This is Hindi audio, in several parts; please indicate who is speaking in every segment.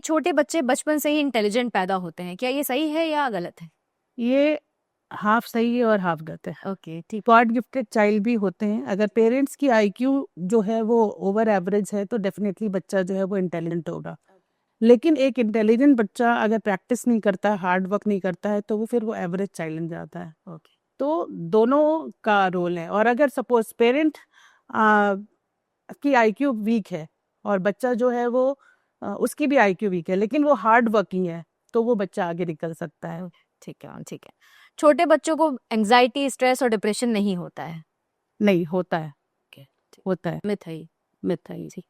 Speaker 1: छोटे बच्चे बचपन से ही इंटेलिजेंट पैदा होते हैं, क्या ये सही है या गलत है?
Speaker 2: ये हाफ सही है और हाफ गलत है।
Speaker 1: ओके, ठीक।
Speaker 2: गॉड गिफ्टेड चाइल्ड भी होते हैं। अगर पेरेंट्स की आईक्यू जो है वो ओवर एवरेज है तो डेफिनेटली बच्चा जो है वो इंटेलिजेंट होगा। लेकिन एक इंटेलिजेंट बच्चा अगर प्रैक्टिस नहीं करता है, हार्ड वर्क नहीं करता है, तो वो फिर वो एवरेज चाइल्ड बन जाता है।
Speaker 1: ओके।
Speaker 2: तो दोनों का रोल है। और अगर सपोज पेरेंट की आईक्यू वीक है और बच्चा जो है वो उसकी भी आईक्यू वीक है लेकिन वो हार्ड वर्किंग है, तो वो बच्चा आगे निकल सकता है।
Speaker 1: ठीक है, ठीक है। छोटे बच्चों को एंजाइटी, स्ट्रेस और डिप्रेशन नहीं होता है?
Speaker 2: नहीं होता है।
Speaker 1: Okay, ठीक।
Speaker 2: होता है।
Speaker 1: मिथ है ये।
Speaker 2: मिथ है ये।
Speaker 1: ठीक।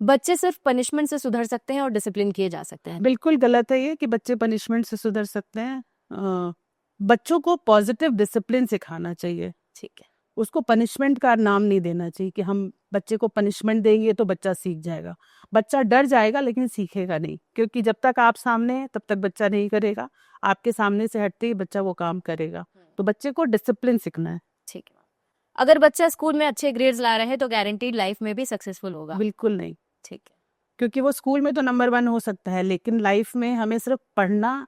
Speaker 1: बच्चे सिर्फ पनिशमेंट से सुधर सकते हैं और डिसिप्लिन किए जा सकते हैं?
Speaker 2: बिल्कुल गलत है ये कि बच्चे पनिशमेंट से सुधर सकते हैं। बच्चों को पॉजिटिव डिसिप्लिन सिखाना चाहिए।
Speaker 1: ठीक है।
Speaker 2: उसको पनिशमेंट का नाम नहीं देना चाहिए कि हम बच्चे को पनिशमेंट देंगे तो बच्चा सीख जाएगा। बच्चा डर जाएगा लेकिन सीखेगा नहीं, क्योंकि जब तक आप सामने हैं तब तक बच्चा नहीं करेगा। आपके सामने से हटते ही बच्चा वो काम करेगा। तो बच्चे को डिसिप्लिन सीखना है।
Speaker 1: ठीक है। अगर बच्चा स्कूल में अच्छे ग्रेड्स ला रहे हैं तो गारंटीड लाइफ में भी सक्सेसफुल होगा?
Speaker 2: बिल्कुल नहीं।
Speaker 1: ठीक है।
Speaker 2: क्योंकि वो स्कूल में तो नंबर 1 हो सकता है लेकिन लाइफ में हमें सिर्फ पढ़ना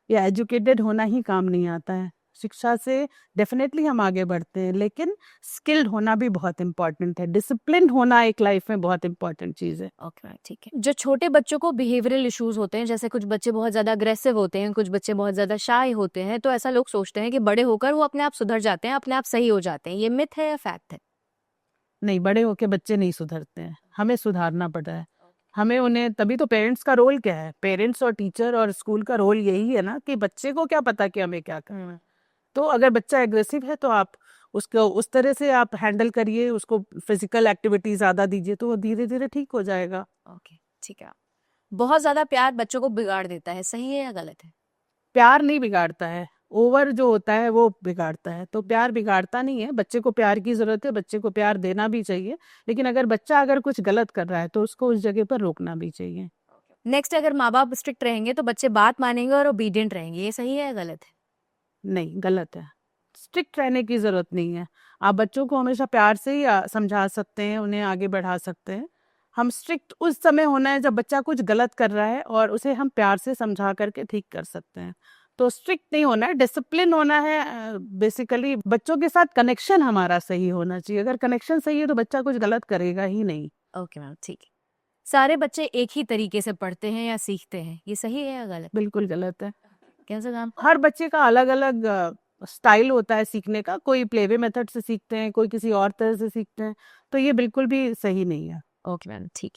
Speaker 2: या एजुकेटेड होना ही काम नहीं आता है। शिक्षा से डेफिनेटली हम आगे बढ़ते हैं लेकिन स्किल्ड होना भी बहुत इंपॉर्टेंट है। डिसिप्लिन होना एक लाइफ में बहुत इंपॉर्टेंट चीज़ है।
Speaker 1: ओके, ठीक है। जो छोटे बच्चों को बिहेवियरल इश्यूज होते हैं, जैसे कुछ बच्चे बहुत ज्यादा अग्रेसिव होते हैं, कुछ बच्चे बहुत ज्यादा शाय होते हैं, तो ऐसा लोग सोचते हैं कि बड़े होकर वो अपने आप सुधर जाते हैं, अपने आप सही हो जाते हैं। ये मिथ है या फैक्ट है?
Speaker 2: नहीं, बड़े होके बच्चे नहीं सुधरते हैं, हमें सुधारना पड़ रहा है। हमें उन्हें, तभी तो पेरेंट्स का रोल क्या है, पेरेंट्स और टीचर और स्कूल का रोल यही है ना कि बच्चे को क्या पता कि हमें क्या करना है। तो अगर बच्चा एग्रेसिव है तो आप उसको उस तरह से आप हैंडल करिए, उसको फिजिकल एक्टिविटी ज़्यादा दीजिए तो वो धीरे धीरे ठीक हो जाएगा।
Speaker 1: ओके, ठीक है। बहुत ज्यादा प्यार बच्चों को बिगाड़ देता है, सही है या गलत है?
Speaker 2: प्यार नहीं बिगाड़ता है, ओवर जो होता है वो बिगाड़ता है। तो प्यार बिगाड़ता नहीं है। बच्चे को प्यार की जरूरत है, बच्चे को प्यार देना भी चाहिए, लेकिन अगर बच्चा अगर कुछ गलत कर रहा है तो उसको उस जगह पर रोकना भी चाहिए।
Speaker 1: नेक्स्ट, अगर माँ बाप स्ट्रिक्ट रहेंगे तो बच्चे बात मानेंगे और ओबीडियंट रहेंगे, ये सही है या गलत है?
Speaker 2: नहीं, गलत है। स्ट्रिक्ट रहने की जरूरत नहीं है। आप बच्चों को हमेशा प्यार से ही समझा सकते हैं, उन्हें आगे बढ़ा सकते हैं। हम स्ट्रिक्ट उस समय होना है जब बच्चा कुछ गलत कर रहा है और उसे हम प्यार से समझा करके ठीक कर सकते हैं। तो स्ट्रिक्ट नहीं होना है, डिसिप्लिन होना है। बेसिकली बच्चों के साथ कनेक्शन हमारा सही होना चाहिए। अगर कनेक्शन सही है तो बच्चा कुछ गलत करेगा ही नहीं।
Speaker 1: ओके मैम, ठीक है। सारे बच्चे एक ही तरीके से पढ़ते हैं या सीखते हैं, ये सही है या गलत?
Speaker 2: बिल्कुल गलत है।
Speaker 1: कैसे काम?
Speaker 2: हर बच्चे का अलग अलग स्टाइल होता है सीखने का। कोई प्लेवे मेथड से सीखते हैं, कोई किसी और तरह से सीखते हैं। तो ये बिल्कुल भी सही नहीं है।
Speaker 1: ओके मैम, ठीक है।